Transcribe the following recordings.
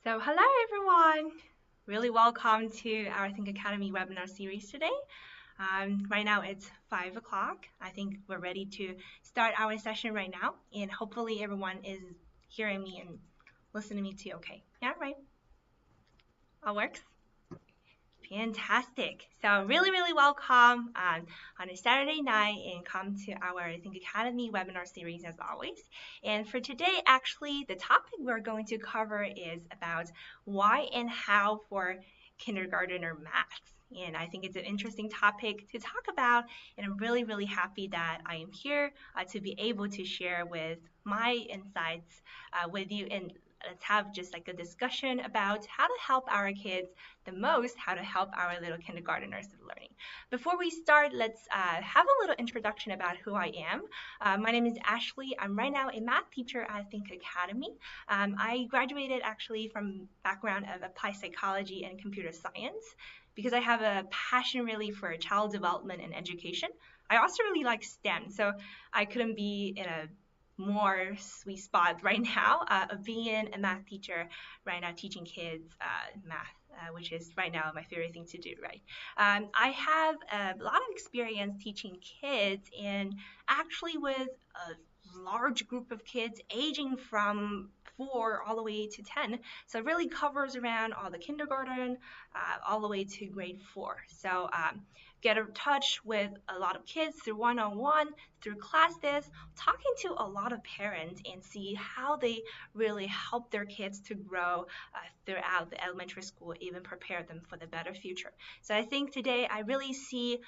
So hello everyone! Really welcome to our Think Academy webinar series today. Right now it's 5 o'clock. I think we're ready to start our session right now, and hopefully everyone is hearing me and listening to me too. Okay, yeah, right. All works? Fantastic. So really welcome on a Saturday night and come to our Think Academy webinar series as always. And for today, actually, the topic we're going to cover is about why and how for kindergartner maths. And I think it's an interesting topic to talk about, and I'm really happy that I am here to be able to share with my insights with you, and let's have just like a discussion about how to help our kids the most, how to help our little kindergartners learning. Before we start, let's have a little introduction about who I am. My name is Ashley. I'm right now a math teacher at Think Academy. I graduated actually from background of applied psychology and computer science because I have a passion really for child development and education. I also really like STEM, so I couldn't be in a more sweet spot right now of being a math teacher right now, teaching kids math, which is right now my favorite thing to do, right? I have a lot of experience teaching kids, and actually with a large group of kids aging from 4 all the way to 10. So it really covers around all the kindergarten all the way to grade 4. So get in touch with a lot of kids through one-on-one, through classes, talking to a lot of parents and see how they really help their kids to grow throughout the elementary school, even prepare them for the better future. So I think today I really see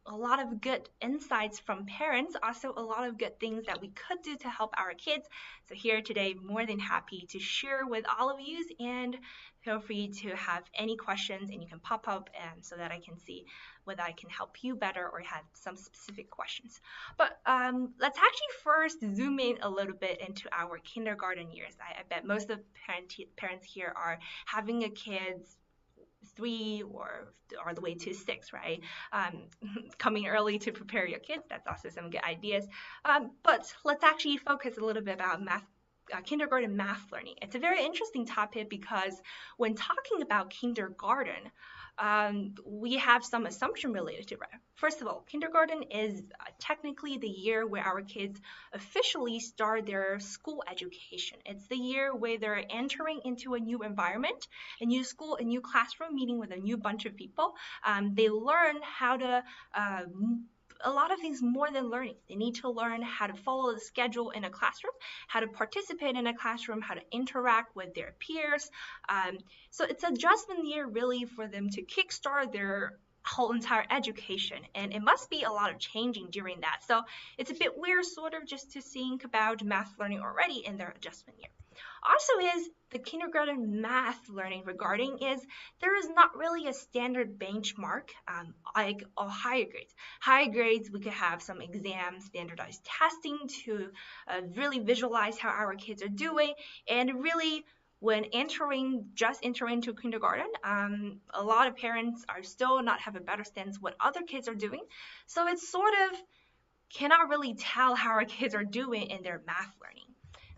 a lot of good insights from parents, also a lot of good things that we could do to help our kids. So here today, more than happy to share with all of you, and feel free to have any questions and you can pop up so that I can see whether I can help you better or have some specific questions. But let's actually first zoom in a little bit into our kindergarten years. I bet most of the parents here are having a kids 3 or all the way to 6, right? Coming early to prepare your kids, that's also some good ideas. But let's actually focus a little bit about math. Kindergarten math learning. It's a very interesting topic because when talking about kindergarten, we have some assumption related to it. First of all, kindergarten is technically the year where our kids officially start their school education. It's the year where they're entering into a new environment, a new school, a new classroom, meeting with a new bunch of people. They learn how to a lot of things more than learning. They need to learn how to follow the schedule in a classroom, how to participate in a classroom, how to interact with their peers. So it's an adjustment year really for them to kickstart their whole entire education, and it must be a lot of changing during that. So it's a bit weird sort of just to think about math learning already in their adjustment year. Also is the kindergarten math learning regarding is there is not really a standard benchmark like all higher grades. Higher grades, we could have some exams, standardized testing to really visualize how our kids are doing, and really when just entering into kindergarten, a lot of parents are still not have a better sense what other kids are doing. So it's sort of cannot really tell how our kids are doing in their math learning.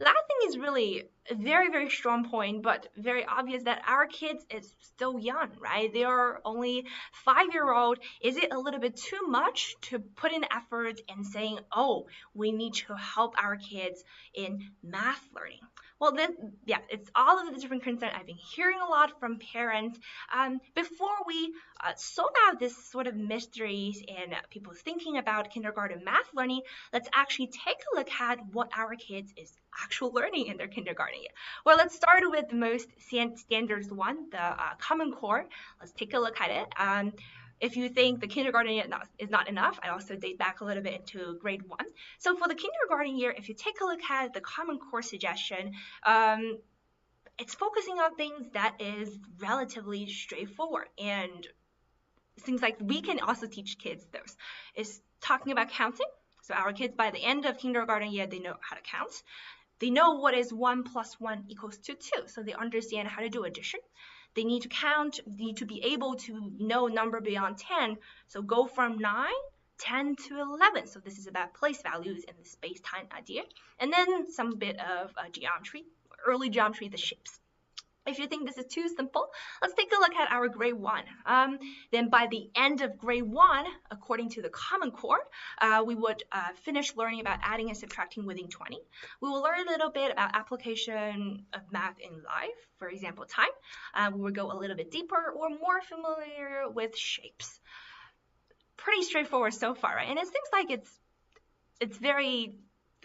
That thing is really a very strong point, but very obvious that our kids is still young, right? They are only 5-year-old. Is it a little bit too much to put in effort and saying, oh, we need to help our kids in math learning? Well, then, yeah, it's all of the different concerns I've been hearing a lot from parents. Before we sort out this sort of mysteries and people thinking about kindergarten math learning, let's actually take a look at what our kids is actual learning in their kindergarten year. Well, let's start with the most standard one, the Common Core. Let's take a look at it. If you think the kindergarten year is not enough, I also date back a little bit into grade 1. So for the kindergarten year, if you take a look at the Common Core suggestion, it's focusing on things that is relatively straightforward, and things like we can also teach kids those. It's talking about counting. So our kids, by the end of kindergarten year, they know how to count. They know what is 1 plus 1 equals to 2, so they understand how to do addition. They need to count, need to be able to know number beyond 10, so go from 9, 10 to 11. So this is about place values in the space-time idea. And then some bit of geometry, early geometry, the shapes. If you think this is too simple, let's take a look at our grade 1. Then by the end of grade 1, according to the Common Core, we would finish learning about adding and subtracting within 20. We will learn a little bit about application of math in life, for example, time. We will go a little bit deeper or more familiar with shapes. Pretty straightforward so far, right? And it seems like it's very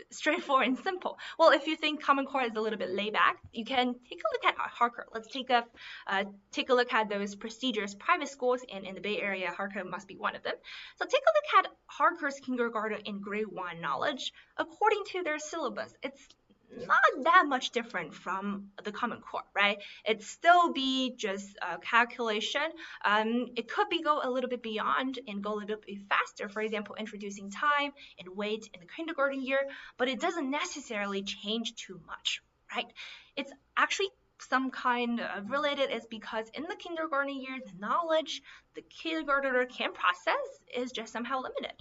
straightforward and simple. Well, if you think Common Core is a little bit laid back, you can take a look at Harker. Let's take a look at those prestigious private schools, and in the Bay Area, Harker must be one of them. So take a look at Harker's kindergarten in grade 1 knowledge according to their syllabus. It's not that much different from the Common Core, right? It still be just a calculation. It could be go a little bit beyond and go a little bit faster. For example, introducing time and weight in the kindergarten year, but it doesn't necessarily change too much, right? It's actually some kind of related is because in the kindergarten year, the knowledge the kindergartner can process is just somehow limited.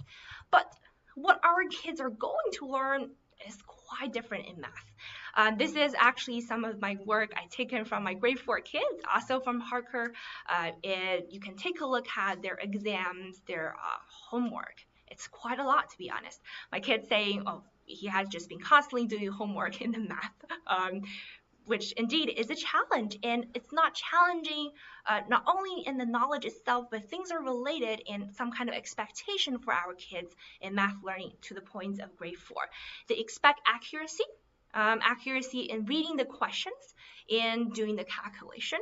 But what our kids are going to learn is quite different in math. This is actually some of my work I taken from my grade 4 kids, also from Harker. You can take a look at their exams, their homework. It's quite a lot, to be honest. My kid's saying, oh, he has just been constantly doing homework in the math, which indeed is a challenge. And it's not challenging not only in the knowledge itself, but things are related in some kind of expectation for our kids in math learning to the points of grade 4. They expect accuracy, accuracy in reading the questions and doing the calculation,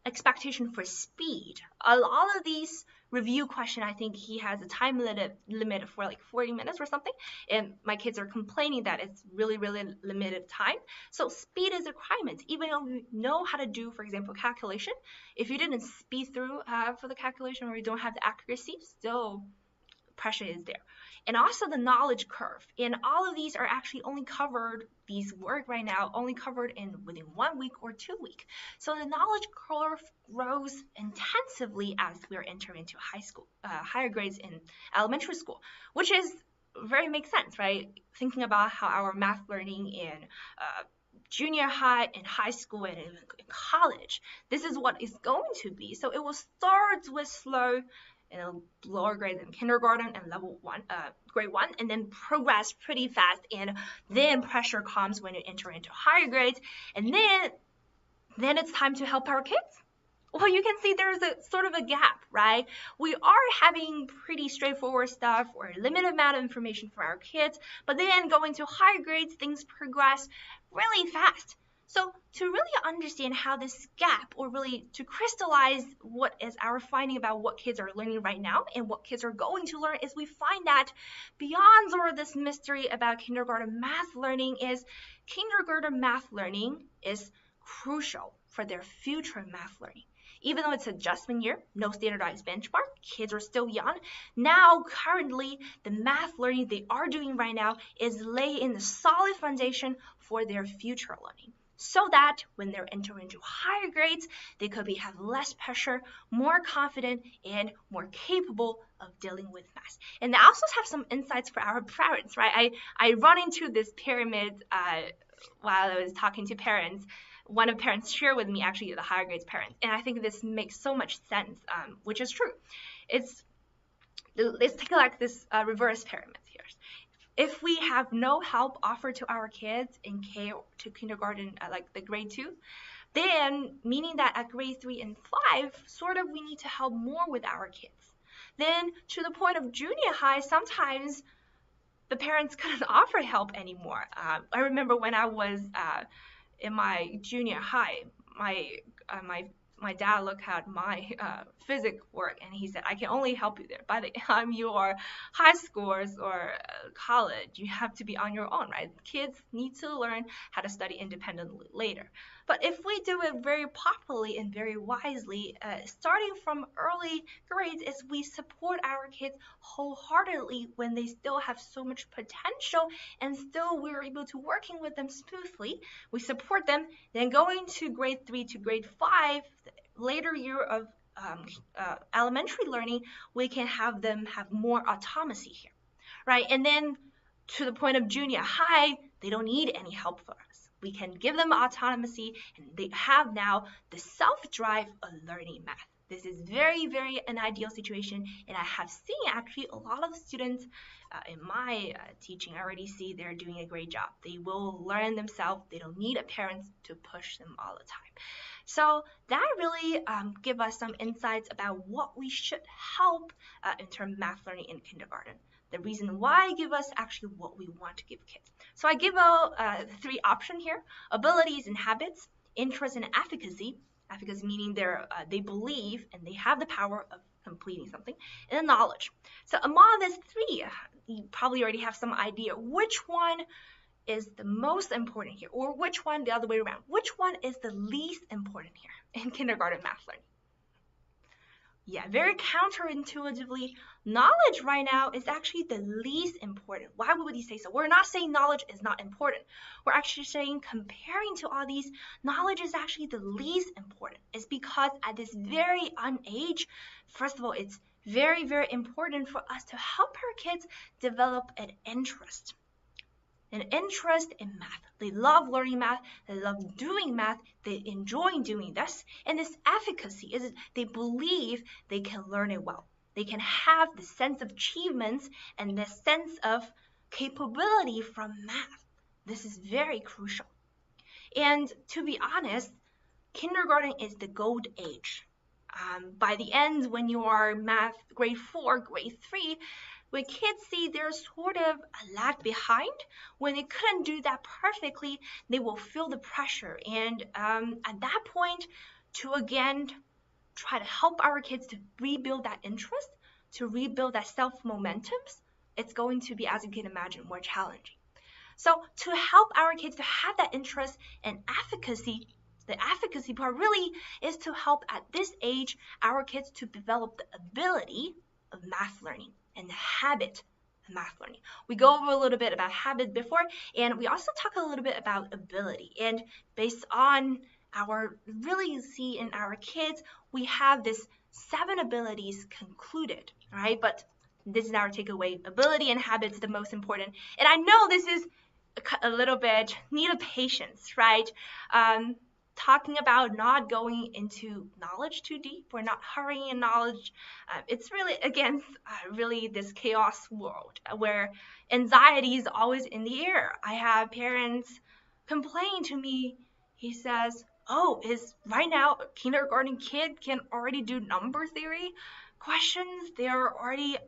expectation for speed. A lot of these review question, I think he has a time limit for like 40 minutes or something, and my kids are complaining that it's really limited time. So speed is a requirement. Even though you know how to do, for example, calculation, if you didn't speed through for the calculation or you don't have the accuracy, still pressure is there. And also the knowledge curve. And all of these are actually only covered, these work right now, only covered within 1 week or 2 weeks. So the knowledge curve grows intensively as we're entering into high school, higher grades in elementary school, which is very makes sense, right? Thinking about how our math learning in junior high and high school and in college, this is what it's going to be. So it will start with slow in a lower grade in kindergarten and grade 1, and then progress pretty fast, and then pressure comes when you enter into higher grades, and then it's time to help our kids. Well, you can see there's a sort of a gap, right? We are having pretty straightforward stuff or a limited amount of information for our kids, but then going to higher grades, things progress really fast. So to really understand how this gap, or really to crystallize what is our finding about what kids are learning right now and what kids are going to learn, is we find that beyond sort of this mystery about kindergarten math learning is kindergarten math learning is crucial for their future math learning. Even though it's adjustment year, no standardized benchmark, kids are still young. Now, currently, the math learning they are doing right now is laying the solid foundation for their future learning, so that when they're entering into higher grades, they could have less pressure, more confident, and more capable of dealing with math. And I also have some insights for our parents, right? I run into this pyramid while I was talking to parents. One of the parents shared with me, actually, the higher grades parents, and I think this makes so much sense, which is true. Let's take like this reverse pyramid here. If we have no help offered to our kids in K to kindergarten, like the grade 2, then meaning that at grade 3 and 5, sort of we need to help more with our kids. Then to the point of junior high, sometimes the parents couldn't offer help anymore. I remember when I was in my junior high, my dad looked at my physics work and he said, I can only help you there. By the time you are high schoolers or college, you have to be on your own, right? Kids need to learn how to study independently later. But if we do it very properly and very wisely, starting from early grades, is we support our kids wholeheartedly when they still have so much potential and still we're able to working with them smoothly. We support them. Then going to grade 3 to grade 5, later year of elementary learning, we can have them have more autonomy here, right? And then to the point of junior high, they don't need any help for us. We can give them autonomy, and they have now the self-drive of learning math. This is very, very an ideal situation, and I have seen actually a lot of students in my teaching. I already see they're doing a great job. They will learn themselves. They don't need a parent to push them all the time. So that really give us some insights about what we should help in terms of math learning in kindergarten. The reason why give us actually what we want to give kids. So I give out 3 options here: abilities and habits, interest and efficacy. Efficacy meaning they believe and they have the power of completing something, and then knowledge. So among these 3, you probably already have some idea which one is the most important here, or which one the other way around. Which one is the least important here in kindergarten math learning? Yeah, very counterintuitively, knowledge right now is actually the least important. Why would we say so? We're not saying knowledge is not important. We're actually saying comparing to all these, knowledge is actually the least important. It's because at this very young age, first of all, it's very, very important for us to help our kids develop an interest in math. They love learning math, they love doing math, they enjoy doing this. And this efficacy is they believe they can learn it well. They can have the sense of achievements and the sense of capability from math. This is very crucial. And to be honest, kindergarten is the gold age. By the end, when you are math grade 4, grade 3, when kids see they're sort of lag behind, when they couldn't do that perfectly, they will feel the pressure. And at that point, to again try to help our kids to rebuild that interest, to rebuild that self-momentums, it's going to be, as you can imagine, more challenging. So to help our kids to have that interest and efficacy, the efficacy part really is to help at this age our kids to develop the ability of math learning and the habit of math learning. We go over a little bit about habit before, and we also talk a little bit about ability. And based on our really see in our kids, we have this 7 abilities concluded, right? But this is our takeaway. Ability and habits the most important. And I know this is a little bit need of patience, right? Talking about not going into knowledge too deep. We're not hurrying in knowledge. It's really against really this chaos world where anxiety is always in the air. I have parents complain to me. He says, oh, is right now a kindergarten kid can already do number theory questions? They're already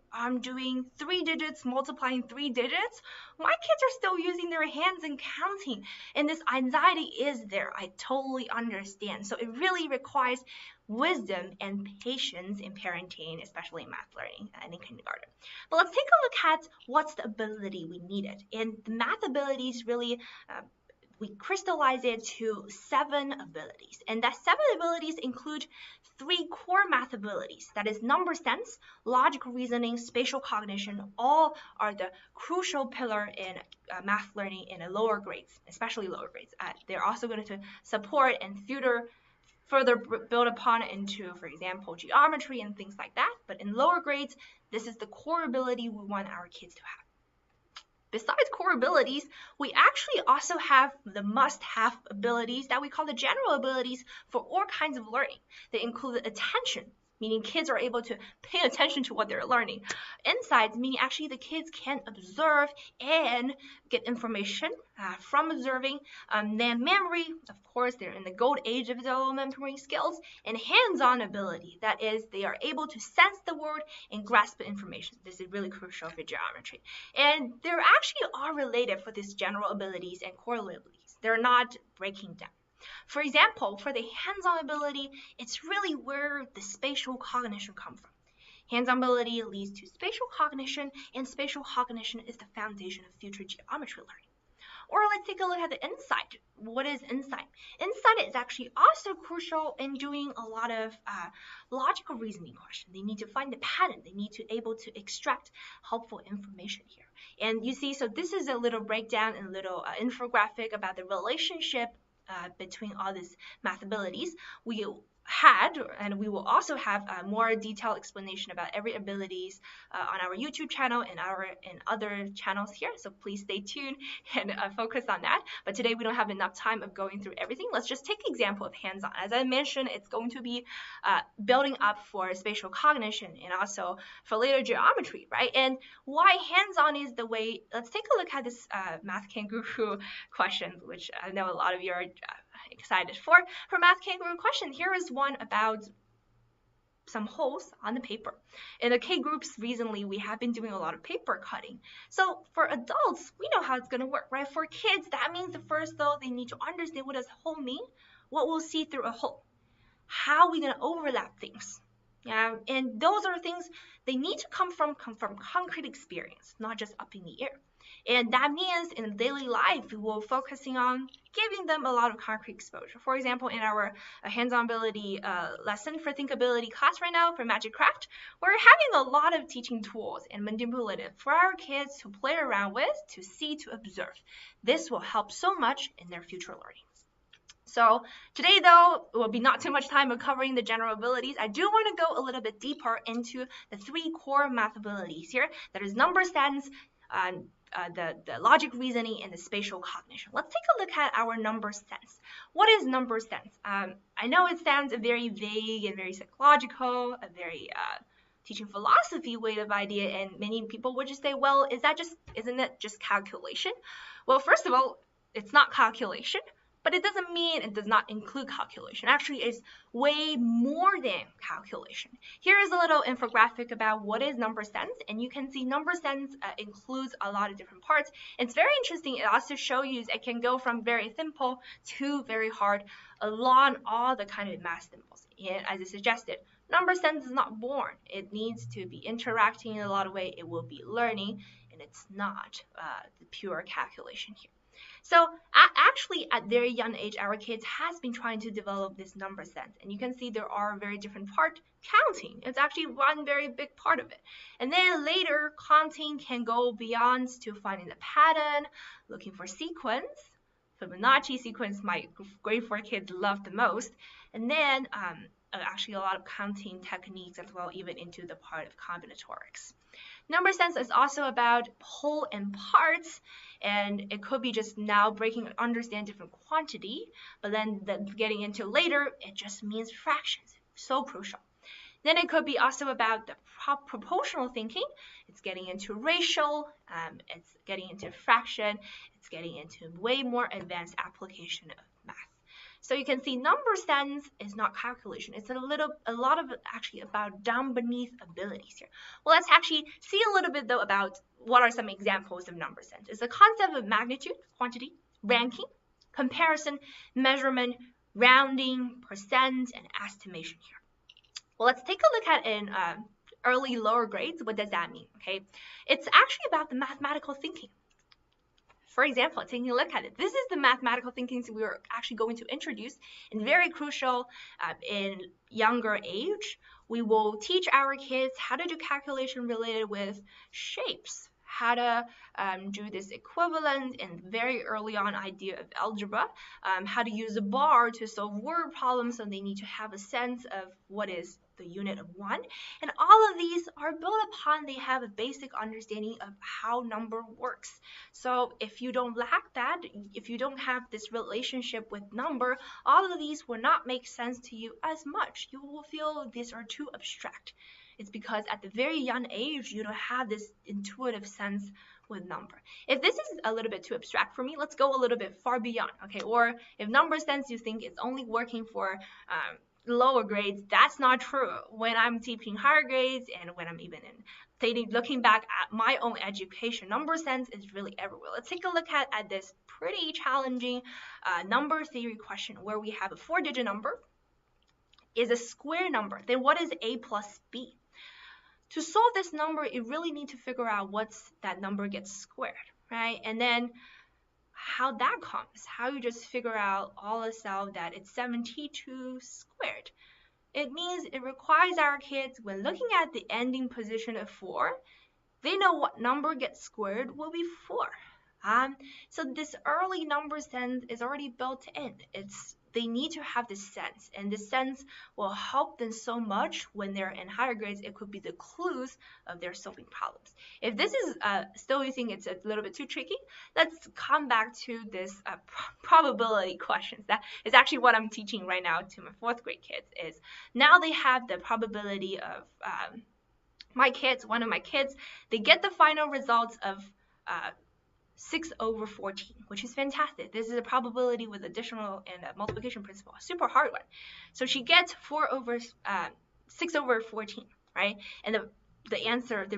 doing 3 digits, multiplying 3 digits. My kids are still using their hands and counting, and this anxiety is there. I totally understand. So it really requires wisdom and patience in parenting, especially in math learning and in kindergarten. But let's take a look at what's the ability we needed. And the math abilities really we crystallize it to 7 abilities. And that 7 abilities include 3 core math abilities. That is number sense, logical reasoning, spatial cognition. All are the crucial pillar in math learning in the lower grades, especially lower grades. They're also going to support and further build upon into, for example, geometry and things like that. But in lower grades, this is the core ability we want our kids to have. Besides core abilities, we actually also have the must-have abilities that we call the general abilities for all kinds of learning. They include attention, meaning kids are able to pay attention to what they're learning. Insights, meaning actually the kids can observe and get information from observing. Then memory, of course, they're in the gold age of development memory skills. And hands-on ability, that is, they are able to sense the world and grasp the information. This is really crucial for geometry. And they're actually all related for these general abilities and core abilities. They're not breaking down. For example, for the hands-on ability, it's really where the spatial cognition comes from. Hands-on ability leads to spatial cognition, and spatial cognition is the foundation of future geometry learning. Or let's take a look at the insight. What is insight? Insight is actually also crucial in doing a lot of logical reasoning questions. They need to find the pattern. They need to able to extract helpful information here. And you see, so this is a little breakdown and a little infographic about the relationship between all these math abilities. We had, and we will also have a more detailed explanation about every abilities on our YouTube channel and other channels here. So please stay tuned and focus on that. But today we don't have enough time of going through everything. Let's just take an example of hands-on. As I mentioned, it's going to be building up for spatial cognition and also for later geometry, right? And why hands-on is the way. Let's take a look at this math kangaroo question, which I know a lot of you are excited for math kangaroo question. Here is one about some holes on the paper. In the K groups recently, we have been doing a lot of paper cutting. So for adults, we know how it's going to work, right? For kids, that means the first though, they need to understand what does hole mean, what we'll see through a hole, how are we going to overlap things. Yeah, and those are things they need to come from concrete experience, not just up in the air. And that means in daily life, we will focusing on giving them a lot of concrete exposure. For example, in our hands-on ability lesson for thinkability class right now for Magic Craft, we're having a lot of teaching tools and manipulative for our kids to play around with, to see, to observe. This will help so much in their future learning. So today, though, it will be not too much time of covering the general abilities. I do want to go a little bit deeper into the 3 core math abilities here. That is number sense, the logic reasoning, and the spatial cognition. Let's take a look at our number sense. What is number sense? I know it sounds very vague and very psychological, a very teaching philosophy way of idea, and many people would just say, well, isn't it just calculation? Well, first of all, it's not calculation. But it doesn't mean it does not include calculation. Actually, it's way more than calculation. Here is a little infographic about what is number sense, and you can see number sense includes a lot of different parts. It's very interesting. It also shows you it can go from very simple to very hard along all the kind of math symbols. And as I suggested, number sense is not born. It needs to be interacting in a lot of ways. It will be learning, and it's not the pure calculation here. So actually, at very young age, our kids has been trying to develop this number sense. And you can see there are very different parts. Counting, it's actually one very big part of it. And then later, counting can go beyond to finding the pattern, looking for sequence. Fibonacci sequence, my grade 4 kids love the most. And then actually a lot of counting techniques as well, even into the part of combinatorics. Number sense is also about whole and parts, and it could be just now breaking and understand different quantity, but then getting into later, it just means fractions. So crucial. Then it could be also about the proportional thinking. It's getting into ratio, it's getting into fraction, it's getting into way more advanced application of math. So you can see number sense is not calculation. It's a lot of actually about down beneath abilities here. Well, let's actually see a little bit though about what are some examples of number sense. It's the concept of magnitude, quantity, ranking, comparison, measurement, rounding, percent, and estimation here. Well, let's take a look at in early lower grades. What does that mean? Okay, it's actually about the mathematical thinking. For example, taking a look at it, this is the mathematical thinking we are actually going to introduce, and very crucial in younger age. We will teach our kids how to do calculation related with shapes, how to do this equivalent, and very early on idea of algebra, how to use a bar to solve word problems, so they need to have a sense of what is the unit of 1. And all of these are built upon they have a basic understanding of how number works. So if you don't lack that, if you don't have this relationship with number, all of these will not make sense to you as much. You will feel these are too abstract. It's because at the very young age, you don't have this intuitive sense with number. If this is a little bit too abstract for me, let's go a little bit far beyond, okay? Or if number sense you think it's only working for lower grades, that's not true. When I'm teaching higher grades and when I'm even looking back at my own education, number sense is really everywhere. Let's take a look at this pretty challenging number theory question where we have a 4-digit number is a square number. Then what is a plus b? To solve this number, you really need to figure out what's that number gets squared, right? And then how that comes, how you just figure out all this out that it's 72 squared. It means it requires our kids, when looking at the ending position of 4, they know what number gets squared will be 4. So this early number sense is already built in. It's they need to have this sense, and this sense will help them so much when they're in higher grades. It could be the clues of their solving problems. If this is still you think it's a little bit too tricky, let's come back to this probability questions. That is actually what I'm teaching right now to my 4th grade kids. Is now they have the probability of one of my kids, they get the final results of 6/14, which is fantastic. This is a probability with additional and a multiplication principle, a super hard one. So she gets 6/14, right? And the answer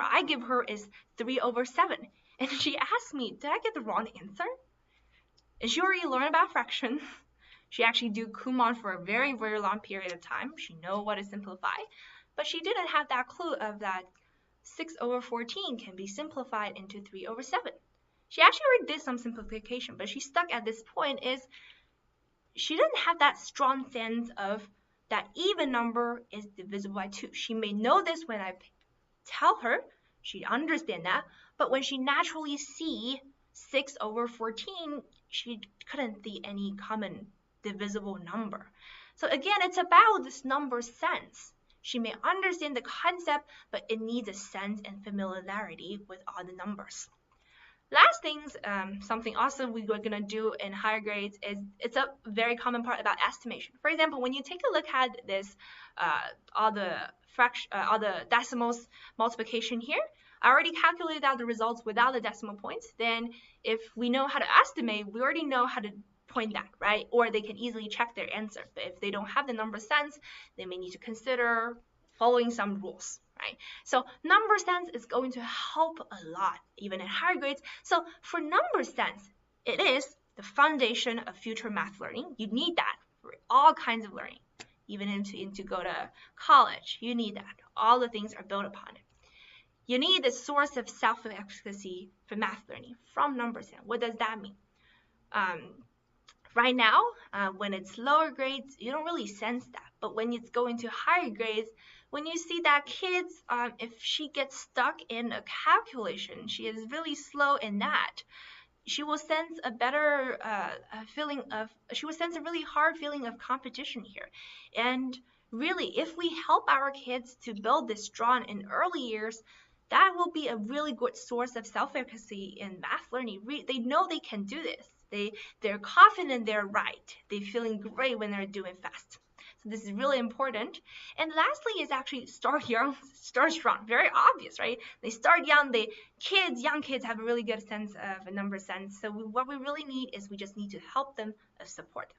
I give her is 3/7. And she asked me, did I get the wrong answer? And she already learned about fractions. She actually do Kumon for a very, very long period of time. She know what to simplify, but she didn't have that clue of that 6/14 can be simplified into 3/7. She actually already did some simplification, but she stuck at this point is she didn't have that strong sense of that even number is divisible by 2. She may know this when I tell her, she understand that, but when she naturally see 6/14, she couldn't see any common divisible number. So again, it's about this number sense. She may understand the concept, but it needs a sense and familiarity with all the numbers. Last things, something also we were gonna do in higher grades is it's a very common part about estimation. For example, when you take a look at this, all the decimals multiplication here, I already calculated out the results without the decimal points. Then if we know how to estimate, we already know how to point that, right? Or they can easily check their answer. But if they don't have the number sense, they may need to consider following some rules, right? So number sense is going to help a lot, even in higher grades. So for number sense, it is the foundation of future math learning. You need that for all kinds of learning, even into go to college. You need that. All the things are built upon it. You need the source of self-efficacy for math learning from number sense. What does that mean? Right now, when it's lower grades, you don't really sense that. But when it's going to higher grades, when you see that kids, if she gets stuck in a calculation, she is really slow in that, she will sense a better she will sense a really hard feeling of competition here. And really, if we help our kids to build this strong in early years, that will be a really good source of self-efficacy in math learning. They know they can do this. They're confident they're right. They're feeling great when they're doing fast. So this is really important. And lastly is actually start young, start strong. Very obvious, right? They start young. Young kids have a really good sense of a number sense. So what we really need is we just need to help them, support them.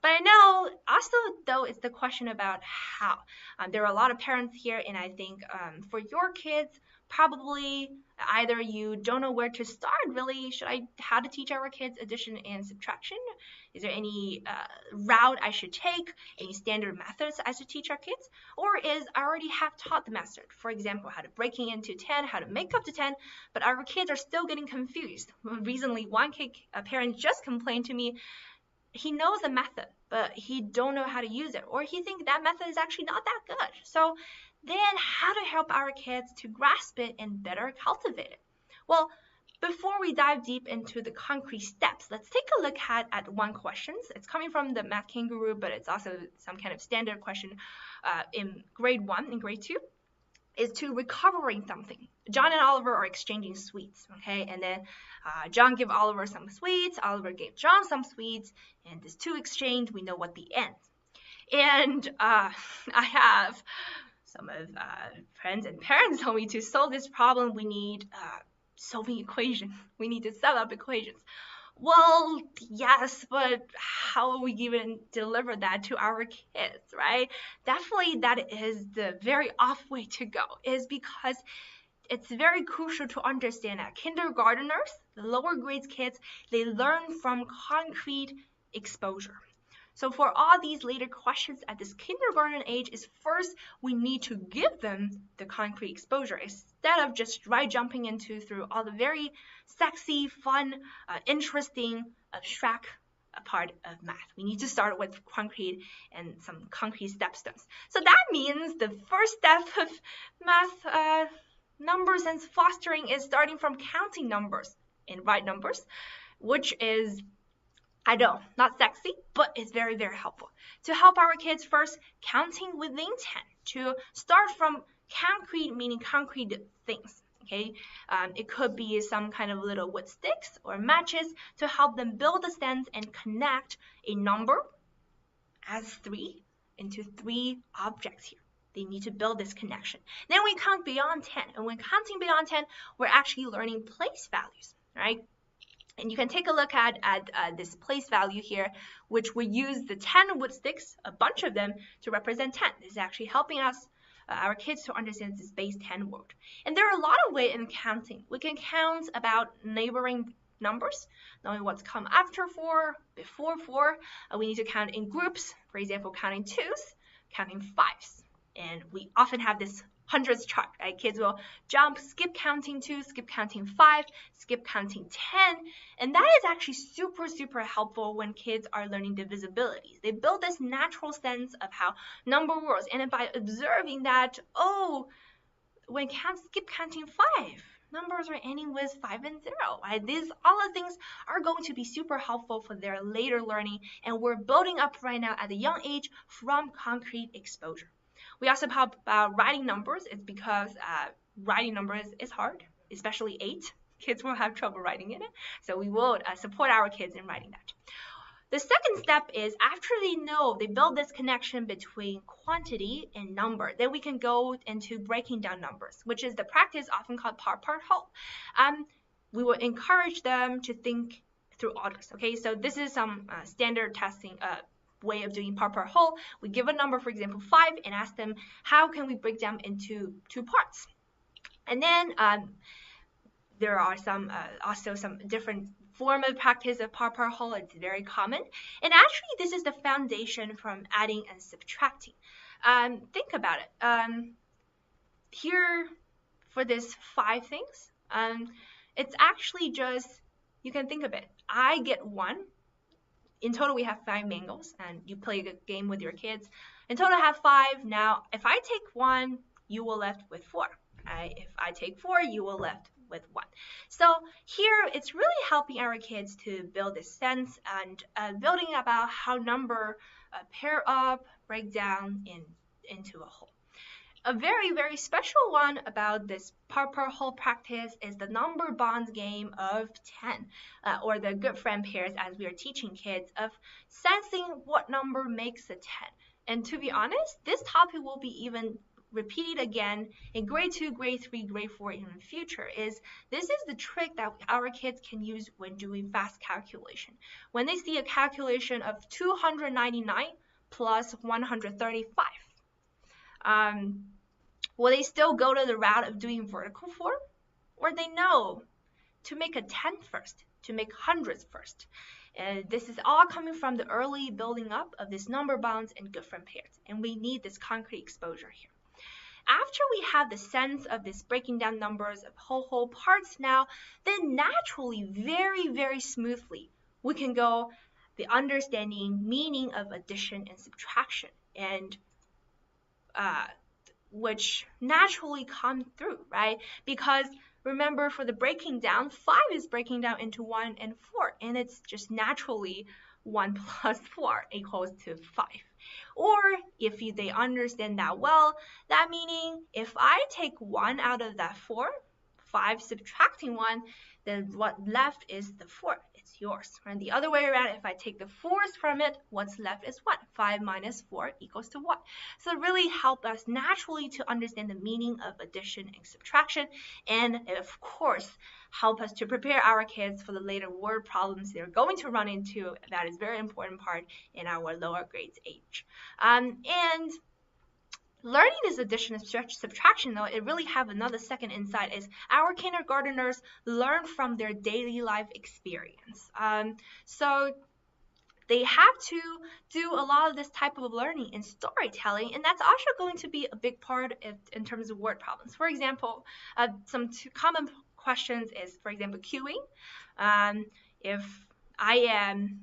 But I know also, though, it's the question about how. There are a lot of parents here, and I think for your kids, probably either you don't know where to start, really, how to teach our kids addition and subtraction? Is there any route I should take, any standard methods I should teach our kids? Or is I already have taught the method, for example, how to breaking into 10, how to make up to 10, but our kids are still getting confused. Recently, a parent just complained to me, he knows the method, but he don't know how to use it, or he thinks that method is actually not that good. So then how to help our kids to grasp it and better cultivate it? Well, before we dive deep into the concrete steps, let's take a look at one question. It's coming from the Math Kangaroo, but it's also some kind of standard question in grade 1 and grade 2. Is to recovering something. John and Oliver are exchanging sweets, okay? And then John gave Oliver some sweets, Oliver gave John some sweets, and these two exchange, we know what the end. And I have some of friends and parents told me to solve this problem, we need solving equation. We need to set up equations. Well, yes, but how will we even deliver that to our kids, right? Definitely that is the very off way to go, is because it's very crucial to understand that kindergartners, the lower grades kids, they learn from concrete exposure. So for all these later questions at this kindergarten age is first we need to give them the concrete exposure instead of just jumping into through all the very sexy, fun, interesting, abstract part of math. We need to start with concrete and some concrete stepstones. So that means the first step of math numbers and fostering is starting from counting numbers in right numbers, which is I know, not sexy, but it's very, very helpful to help our kids first counting within 10, to start from concrete, meaning concrete things. Okay, it could be some kind of little wood sticks or matches to help them build a sense and connect a number as 3 into 3 objects here. They need to build this connection. Then we count beyond 10, and when counting beyond 10, we're actually learning place values, right? And you can take a look at this place value here, which we use the 10 wood sticks, a bunch of them, to represent 10. This is actually helping us, our kids, to understand this base 10 word. And there are a lot of ways in counting. We can count about neighboring numbers, knowing what's come after 4, before 4. We need to count in groups, for example, counting 2s, counting 5s. And we often have this hundreds chart, right? Kids will jump, skip counting 2, skip counting 5, skip counting 10. And that is actually super, super helpful when kids are learning divisibilities. They build this natural sense of how number works. And by observing that, oh, when skip counting 5, numbers are ending with 5 and 0. Right? These all the things are going to be super helpful for their later learning. And we're building up right now at a young age from concrete exposure. We also talk about writing numbers. It's because writing numbers is hard, especially 8. Kids will have trouble writing in it. So we will support our kids in writing that. The second step is after they build this connection between quantity and number, then we can go into breaking down numbers, which is the practice often called part whole. We will encourage them to think through orders. Okay, so this is some standard testing way of doing part whole. We give a number, for example, 5, and ask them, how can we break down into 2 parts? And then there are also some different form of practice of part whole. It's very common. And actually, this is the foundation from adding and subtracting. Think about it. Here, for this 5 things, it's actually just, you can think of it. I get 1. In total, we have 5 mangoes, and you play a game with your kids. In total, I have 5. Now, if I take 1, you will left with 4. Right? If I take 4, you will left with 1. So here, it's really helping our kids to build this sense and building about how number pair up, break down into a whole. A very, very special one about this part whole practice is the number bonds game of 10, or the good friend pairs, as we are teaching kids, of sensing what number makes a 10. And to be honest, this topic will be even repeated again in grade 2, grade 3, grade 4 in the future. This is the trick that our kids can use when doing fast calculation. When they see a calculation of 299 plus 135, will they still go to the route of doing vertical form? Or they know to make a 10 first, to make hundreds first? And this is all coming from the early building up of these number bonds and good friend pairs. And we need this concrete exposure here. After we have the sense of this breaking down numbers of whole parts now, then naturally, very, very smoothly, we can go the understanding meaning of addition and subtraction, and which naturally come through, right? Because remember, for the breaking down, 5 is breaking down into 1 and 4, and it's just naturally 1 plus 4 equals to 5. Or if they understand that well, that meaning if I take 1 out of that 4, 5 subtracting 1, then what left is the 4. It's yours. And the other way around, if I take the 4s from it, what's left is 1. 5 minus 4 equals to 1. So it really helps us naturally to understand the meaning of addition and subtraction, and of course, help us to prepare our kids for the later word problems they're going to run into. That is a very important part in our lower grades age. And learning this addition and subtraction, though, it really have another second insight, is our kindergartners learn from their daily life experience. So they have to do a lot of this type of learning in storytelling, and that's also going to be a big part in terms of word problems. For example, some common questions is, for example, queuing. If I am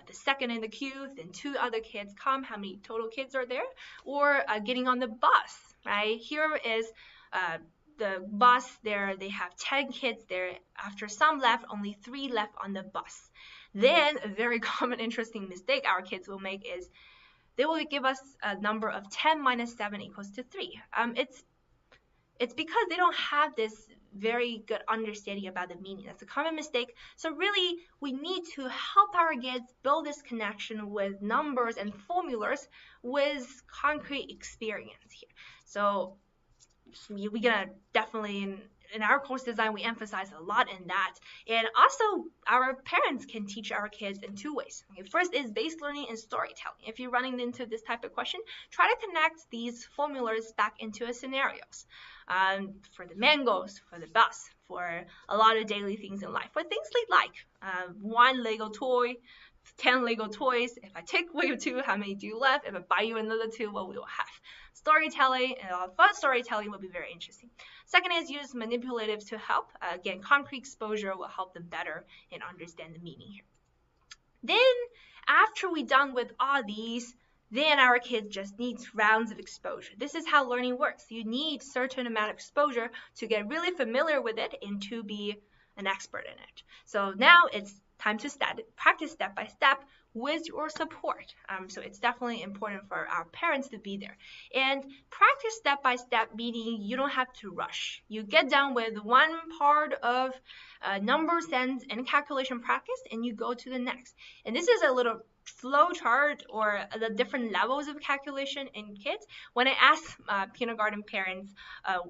the second in the queue, then 2 other kids come, how many total kids are there? Or getting on the bus, right? Here is the bus there, they have 10 kids there. After some left, only 3 left on the bus. Then a very common interesting mistake our kids will make is they will give us a number of 10 minus 7 equals to 3. It's because they don't have this very good understanding about the meaning. That's a common mistake. So really, we need to help our kids build this connection with numbers and formulas with concrete experience here. So we're gonna definitely in our course design, we emphasize a lot in that. And also, our parents can teach our kids in two ways. Okay, first is based learning and storytelling. If you're running into this type of question, try to connect these formulas back into a scenarios. For the mangoes, for the bus, for a lot of daily things in life, for things like one Lego toy, 10 Lego toys. If I take away 2, how many do you left? If I buy you another 2, what will you have? Storytelling, fun storytelling will be very interesting. Second is use manipulatives to help. Again, concrete exposure will help them better and understand the meaning here. Then, after we're done with all these, then our kids just need rounds of exposure. This is how learning works. You need certain amount of exposure to get really familiar with it and to be an expert in it. So now it's time to practice step by step with your support. So it's definitely important for our parents to be there. And practice step by step, meaning you don't have to rush. You get done with one part of number sense and calculation practice, and you go to the next. And this is a little flow chart or the different levels of calculation in kids. When I ask kindergarten parents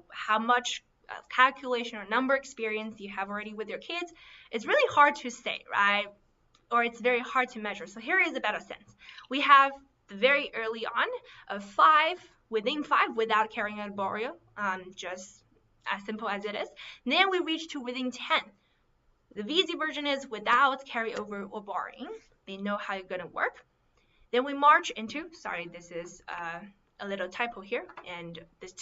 how much calculation or number experience you have already with your kids, it's really hard to say, right? Or it's very hard to measure. So here is a better sense. We have the very early on of 5, within 5 without carrying out borrow, just as simple as it is. Then we reach to within 10. The VZ version is without carryover or borrowing. They know how it's going to work. Then we march into, sorry, this is a little typo here, and there's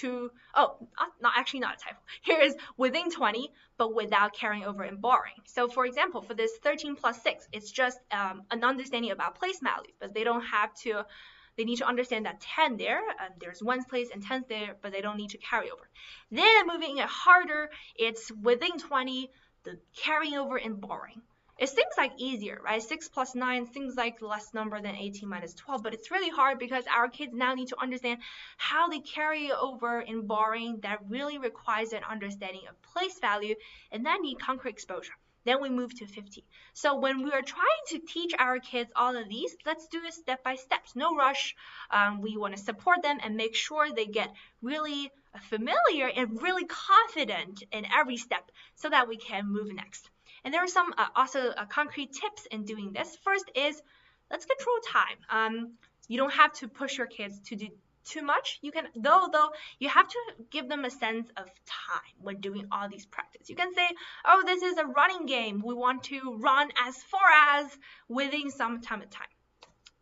not a typo. Here is within 20, but without carrying over and borrowing. So for example, for this 13 plus 6, it's just an understanding about place value, but they don't have to, they need to understand that 10 there, there's 1's place and 10's there, but they don't need to carry over. Then moving it harder, it's within 20, the carrying over and borrowing. It seems like easier, right? 6 plus 9 seems like less number than 18 minus 12, but it's really hard because our kids now need to understand how they carry over in borrowing. That really requires an understanding of place value, and that need concrete exposure. Then we move to 50. So when we are trying to teach our kids all of these, let's do it step by step. No rush. We want to support them and make sure they get really familiar and really confident in every step so that we can move next. And there are some also concrete tips in doing this. First is, let's control time. You don't have to push your kids to do too much. You can, though you have to give them a sense of time when doing all these practice. You can say, oh, this is a running game. We want to run as far as within some time.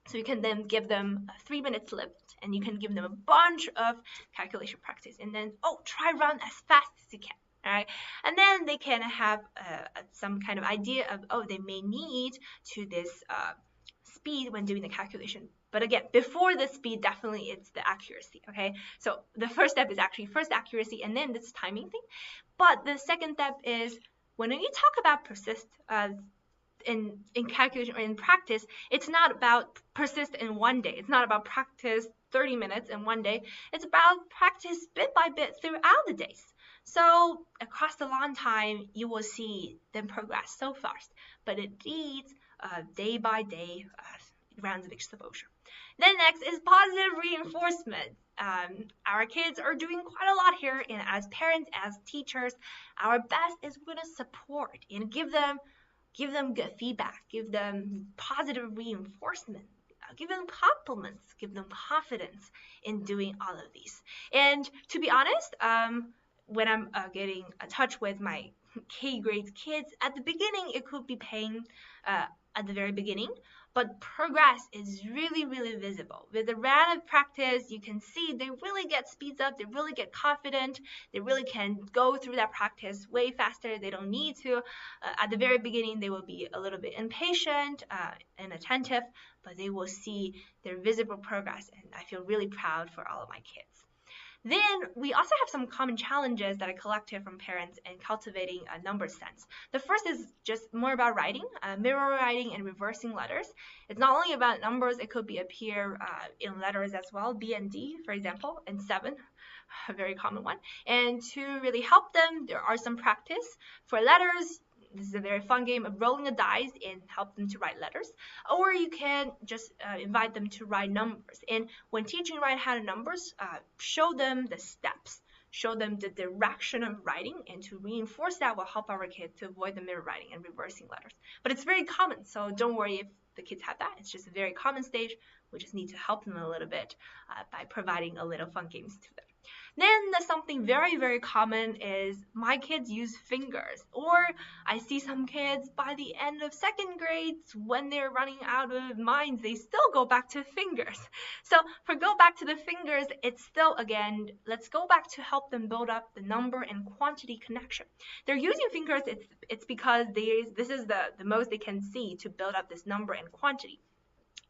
So you can then give them a 3 minutes limit, and you can give them a bunch of calculation practice, and then, try run as fast as you can. All right, and then they can have some kind of idea of, they may need to this speed when doing the calculation. But again, before the speed, definitely it's the accuracy, okay? So the first step is actually first accuracy and then this timing thing. But the second step is when you talk about persist in calculation or in practice, it's not about persist in one day. It's not about practice 30 minutes in one day. It's about practice bit by bit throughout the days. So across the long time, you will see them progress so fast, but it needs day by day rounds of exposure. Then next is positive reinforcement. Our kids are doing quite a lot here, and as parents, as teachers, our best is we're going to support and give them good feedback, give them positive reinforcement, give them compliments, give them confidence in doing all of these. And to be honest, when I'm getting in touch with my K grade kids, at the beginning, it could be pain at the very beginning, but progress is really, really visible. With the round of practice, you can see they really get speeds up, they really get confident, they really can go through that practice way faster. They don't need to. At the very beginning, they will be a little bit impatient and attentive, but they will see their visible progress, and I feel really proud for all of my kids. Then we also have some common challenges that I collected from parents in cultivating a number sense. The first is just more about writing, mirror writing and reversing letters. It's not only about numbers, it could be appear in letters as well, B and D, for example, and 7, a very common one. And to really help them, there are some practice. For letters, this is a very fun game of rolling a dice and help them to write letters. Or you can just invite them to write numbers. And when teaching right-handed numbers, show them the steps, show them the direction of writing, and to reinforce that will help our kids to avoid the mirror writing and reversing letters. But it's very common, so don't worry if the kids have that. It's just a very common stage. We just need to help them a little bit by providing a little fun games to them. Then something very, very common is my kids use fingers, or I see some kids by the end of second grades, when they're running out of minds, they still go back to fingers. So for go back to the fingers, it's still, again, let's go back to help them build up the number and quantity connection. They're using fingers, it's because this is the most they can see to build up this number and quantity.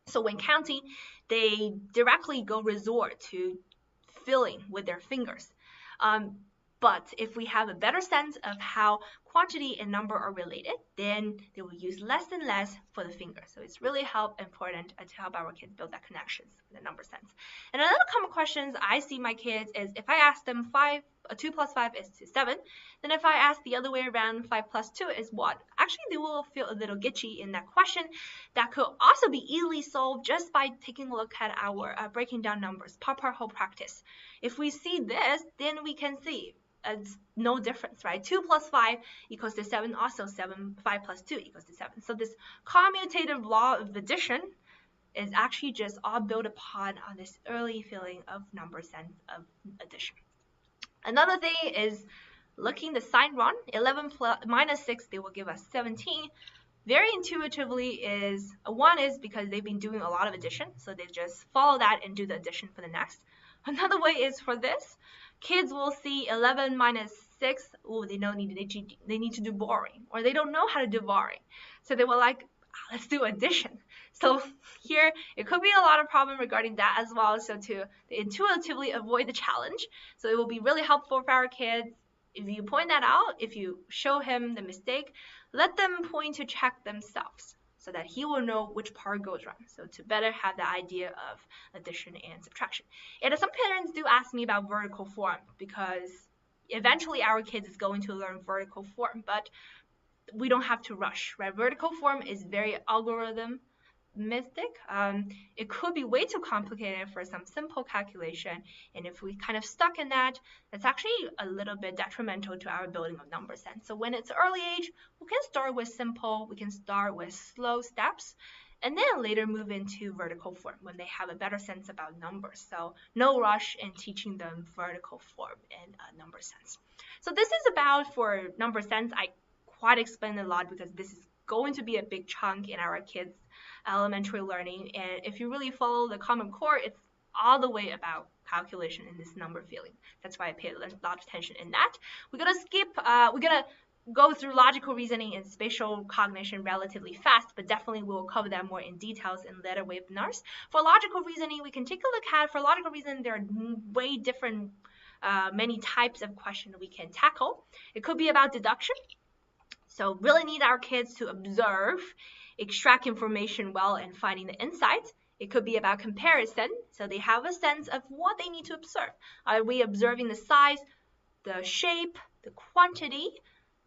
So when counting, they directly go resort to filling with their fingers. But if we have a better sense of how quantity and number are related, then they will use less and less for the finger. So it's really important to help our kids build that connections in the number sense. And another common questions I see my kids is if I ask them 2 plus 5 is 7, then if I ask the other way around, 5 plus 2 is what? Actually, they will feel a little glitchy in that question. That could also be easily solved just by taking a look at our breaking down numbers, part whole practice. If we see this, then we can see it's no difference, right? 2 plus 5 equals to 7, also 5 plus 2 equals to 7. So this commutative law of addition is actually just all built upon on this early feeling of number sense of addition. Another thing is looking the sign run, 11 minus 6, they will give us 17. Very intuitively is, one is because they've been doing a lot of addition, so they just follow that and do the addition for the next. Another way is for this, kids will see 11 minus 6, they need to do boring, or they don't know how to do boring. So they were like, let's do addition. So here, it could be a lot of problem regarding that as well, so to intuitively avoid the challenge. So it will be really helpful for our kids. If you point that out, if you show him the mistake, let them point to check themselves so that he will know which part goes wrong. So to better have the idea of addition and subtraction. And some parents do ask me about vertical form because eventually our kids is going to learn vertical form, but we don't have to rush, right? Vertical form is very algorithm mystic. It could be way too complicated for some simple calculation, and if we kind of stuck in that, that's actually a little bit detrimental to our building of number sense. So when it's early age, we can start with simple, we can start with slow steps, and then later move into vertical form when they have a better sense about numbers. So no rush in teaching them vertical form and number sense. So this is about for number sense. I quite explained a lot because this is going to be a big chunk in our kids' elementary learning. And if you really follow the Common Core, it's all the way about calculation in this number feeling. That's why I paid a lot of attention in that. We're going to skip, we're going to go through logical reasoning and spatial cognition relatively fast, but definitely we'll cover that more in details in later webinars. For logical reasoning, we can take a look at, for logical reasoning, there are way different, many types of questions we can tackle. It could be about deduction. So really need our kids to observe, extract information well, and finding the insights. It could be about comparison, so they have a sense of what they need to observe. Are we observing the size, the shape, the quantity,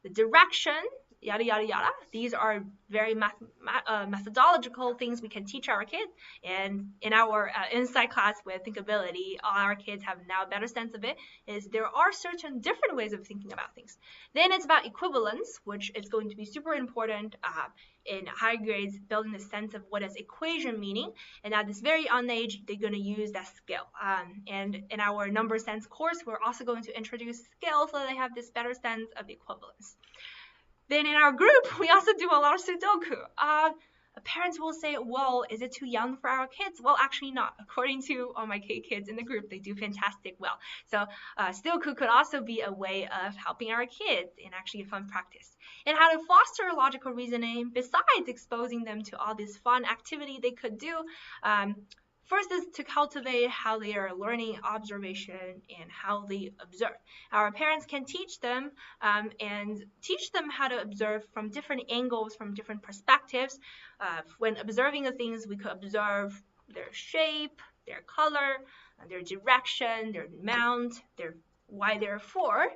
the direction, yada, yada, yada. These are very methodological things we can teach our kids. And in our insight class with thinkability, all our kids have now a better sense of it, is there are certain different ways of thinking about things. Then it's about equivalence, which is going to be super important in higher grades, building the sense of what is equation meaning. And at this very young age, they're going to use that skill. And in our number sense course, we're also going to introduce skills so they have this better sense of equivalence. Then in our group, we also do a lot of Sudoku. Parents will say, well, is it too young for our kids? Well, actually not. According to all my kids in the group, they do fantastic well. So Sudoku could also be a way of helping our kids in actually a fun practice. And how to foster logical reasoning, besides exposing them to all this fun activity they could do. First is to cultivate how they are learning observation and how they observe. Our parents can teach them and teach them how to observe from different angles, from different perspectives. When observing the things, we could observe their shape, their color, their direction, their amount, their why they're for.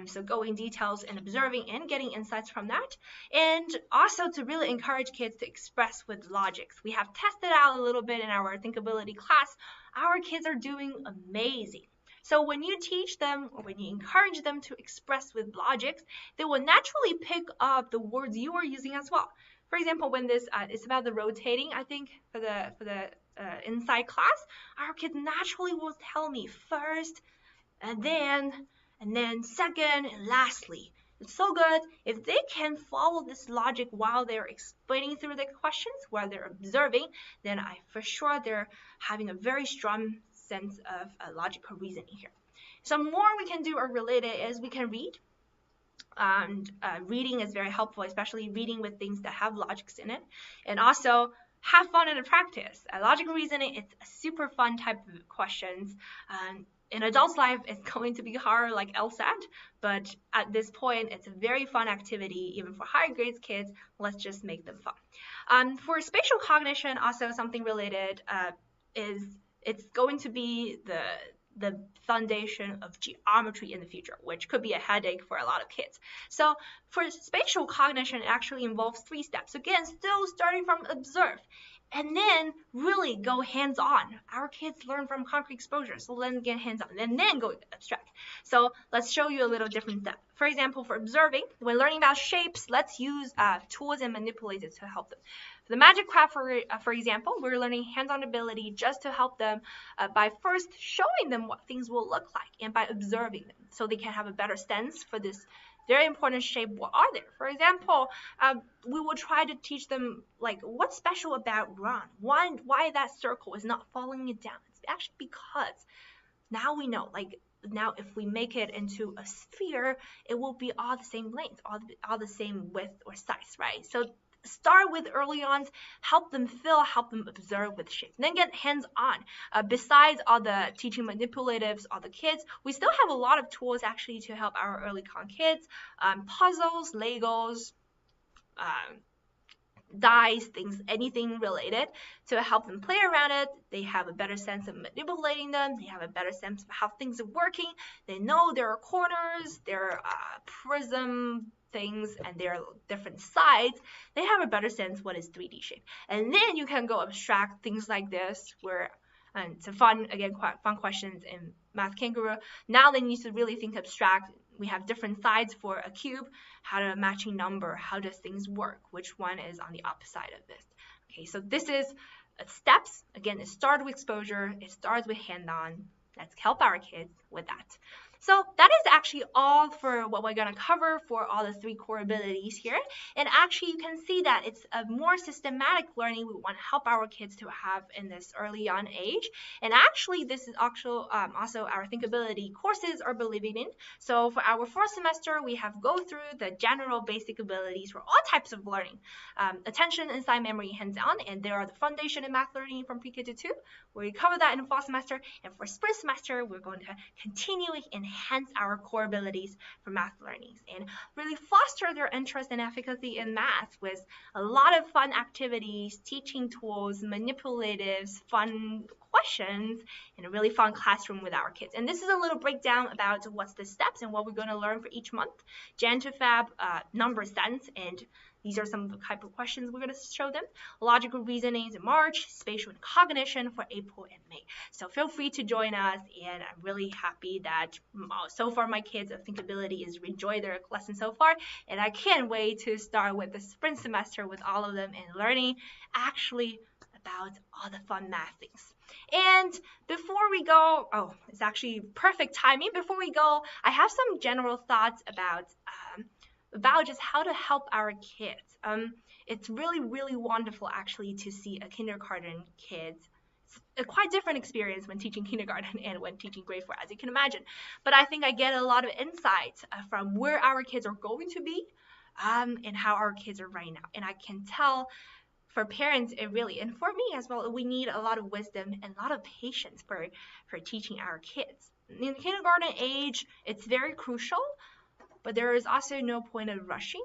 So go in details and observing and getting insights from that. And also to really encourage kids to express with logics. We have tested out a little bit in our thinkability class. Our kids are doing amazing. So when you teach them or when you encourage them to express with logics, they will naturally pick up the words you are using as well. For example, when this is about the rotating, I think for the inside class, our kids naturally will tell me first, and then second, and lastly. It's so good. If they can follow this logic while they're explaining through the questions, while they're observing, then I for sure they're having a very strong sense of logical reasoning here. Some more we can do or related is we can read. And reading is very helpful, especially reading with things that have logics in it. And also have fun in the practice. Logical reasoning, it's a super fun type of questions. In adults' life, it's going to be hard, like Elle said, but at this point, it's a very fun activity, even for higher grades kids. Let's just make them fun. For spatial cognition, also something related is it's going to be the foundation of geometry in the future, which could be a headache for a lot of kids. So for spatial cognition, it actually involves 3 steps. Again, still starting from observe. And then really go hands-on. Our kids learn from concrete exposure, so then get hands-on, and then go abstract. So let's show you a little different step. For example, for observing, when learning about shapes, let's use tools and manipulators to help them. For the magic craft, for example, we're learning hands-on ability just to help them by first showing them what things will look like and by observing them, so they can have a better sense for this very important shape. What are there? For example, we will try to teach them like what's special about run. Why that circle is not following it down. It's actually because now we know, like now if we make it into a sphere, it will be all the same length, all the same width or size, right? So start with early on, help them feel, help them observe with shape, then get hands-on. Besides all the teaching manipulatives, all the kids, we still have a lot of tools actually to help our early con kids. Puzzles, Legos, dice, things, anything related to help them play around it. They have a better sense of manipulating them. They have a better sense of how things are working. They know there are corners, there are prism things, and their different sides. They have a better sense what is 3D shape. And then you can go abstract things like this, where and it's a fun questions in Math Kangaroo. Now they need to really think abstract. We have different sides for a cube, how to matching number, how does things work, which one is on the opposite side of this. Okay, so this is steps. Again, it starts with exposure, it starts with hand-on. Let's help our kids with that. So that is actually all for what we're going to cover for all the 3 core abilities here. And actually you can see that it's a more systematic learning we want to help our kids to have in this early on age. And actually this is also our thinkability courses are believing in. So for our 4th semester, we have go through the general basic abilities for all types of learning. Attention, insight, memory, hands-on, and there are the foundation in math learning from pre-K to 2. We cover that in the fall semester. And for spring semester, we're going to continue enhance our core abilities for math learnings and really foster their interest and efficacy in math with a lot of fun activities, teaching tools, manipulatives, fun questions, and a really fun classroom with our kids. And this is a little breakdown about what's the steps and what we're going to learn for each month. Jan to Feb, number sense, and these are some of the type of questions we're going to show them. Logical reasonings in March, spatial and cognition for April and May. So feel free to join us, and I'm really happy that so far my kids of thinkability is enjoy their lesson so far, and I can't wait to start with the spring semester with all of them and learning actually about all the fun math things. And before we go, it's actually perfect timing. Before we go, I have some general thoughts about just how to help our kids. It's really, really wonderful actually to see a kindergarten kids. It's a quite different experience when teaching kindergarten and when teaching grade 4, as you can imagine. But I think I get a lot of insights from where our kids are going to be and how our kids are right now. And I can tell for parents, and for me as well, we need a lot of wisdom and a lot of patience for teaching our kids. In the kindergarten age, it's very crucial, but there is also no point of rushing.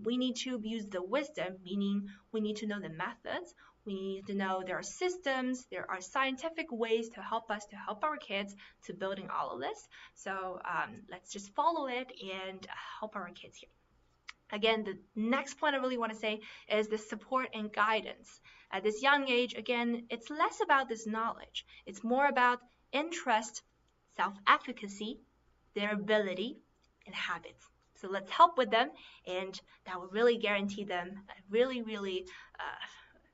We need to use the wisdom, meaning we need to know the methods. We need to know there are systems, there are scientific ways to help us, to help our kids to building all of this. So let's just follow it and help our kids here. Again, the next point I really want to say is the support and guidance. At this young age, again, it's less about this knowledge. It's more about interest, self-efficacy, their ability, and habits. So let's help with them, and that will really guarantee them a really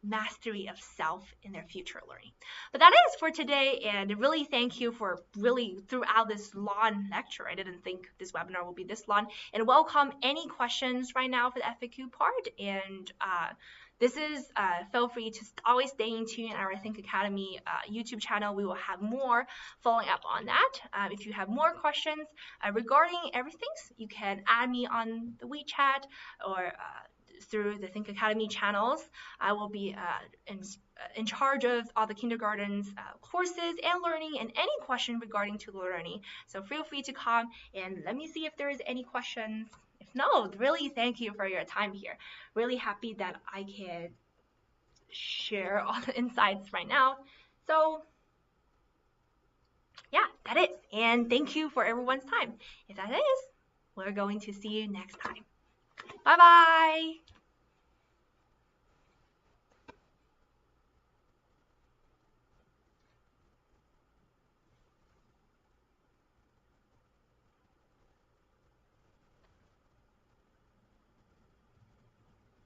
mastery of self in their future learning. But that is for today, and really thank you for really throughout this long lecture. I didn't think this webinar will be this long, and welcome any questions right now for the FAQ part. And this is feel free to always stay in tune in our Think Academy YouTube channel. We will have more following up on that. If you have more questions regarding everything, you can add me on the WeChat or through the Think Academy channels. I will be in charge of all the kindergarten's courses and learning, and any question regarding to learning. So feel free to come and let me see if there is any questions. If no, really thank you for your time here. Really happy that I can share all the insights right now. So yeah, that is. And thank you for everyone's time. If that is, we're going to see you next time. Bye-bye.